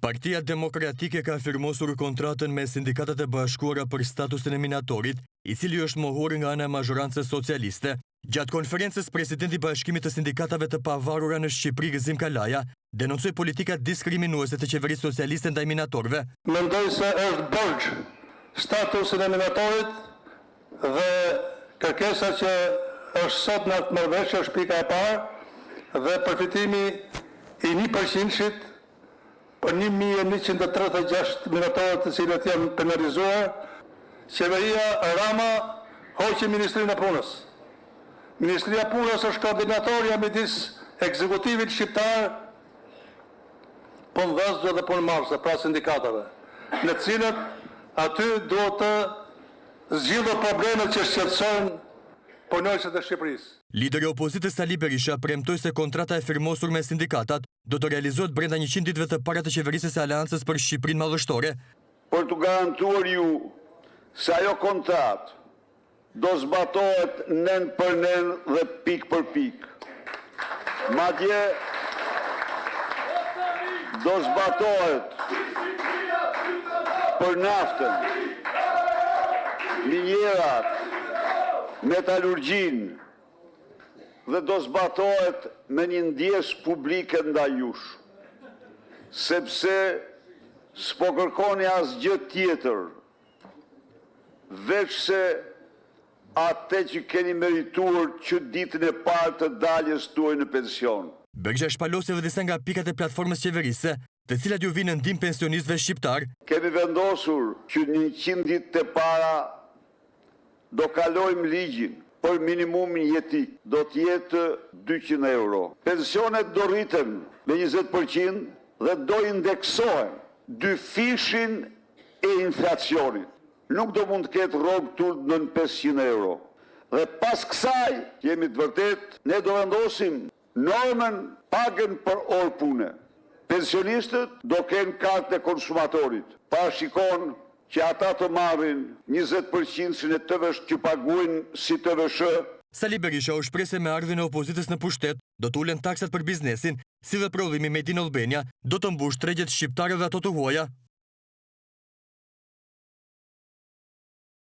Partia Demokratike ka firmosur kontratën me Sindikatat e Bashkuara për statusin e minatorit, i cili është mohur nga ana e mazhorancës socialiste. Gjatë konferencës, presidenti i Bashkimit të Sindikatave të Pavarura në Shqipëri, Gëzim Kalaja, denoncoi politika diskriminuese të qeverisë socialiste ndaj minatorëve. Mendoj se është borxh statusin e minatorit dhe kërkesa që është sot në atë marrëveshje është pika e parë dhe përfitimi i 1%-shit për 1136 minatorët të cilët janë penalizuar. Qeveria Rama hoqi Ministrinë e Punës. Ministria e Punës është koordinatorja midis ekzekutivit shqiptar, punëdhënësve dhe punëmarrësve, pra sindikatave, në të cilët aty duhet të zgjidhë problemet që shqetësojnë punonjësit e Shqipërisë. Lideri i opozitës Sali Berisha premtoi se kontrata e firmosur me sindikatat do të realizohet brenda 100 ditëve të para të qeverisjes së Aleancës për Shqipërinë Madhështore. Për të garantuar ju se ajo kontratë do zbatohet nen për nen dhe pik për pik. Madje do zbatohet për naftën, minjerat, metalurgjin dhe do zbatohet me një ndjesë publike ndaj jush, sepse s'po kërkoni asgjë tjetër, veç se atë që keni merituar që ditën e parë të daljes tuaj në pension. Berisha shpalosi edhe disa nga pikat e platformës qeverisë, të cilat ju vinë në ndihmë pensionistëve shqiptar. Kemi vendosur që 100 ditë e para do kalojmë ligjin për minimumin jetik, do t'jetë 200 euro. Pensionet do rriten me 20% dhe do indeksohen dy fishin e inflacionit. Nuk do mund të ketë rrogë tullë në 500 euro. Dhe pas kësaj, jemi të vërtet, ne do vendosim normën pagën për orë pune. Pensionistët do kenë kartë e konsumatorit. Parashikon që ata të marrin 20% si në TVSH që paguajnë si TVSH. Sali Berisha u shpreh se me ardhmën e opozitës në pushtet do të ulen taksat për biznesin, si dhe prodhimi Made in Albania do të mbush tregjet shqiptare dhe ato të huaja.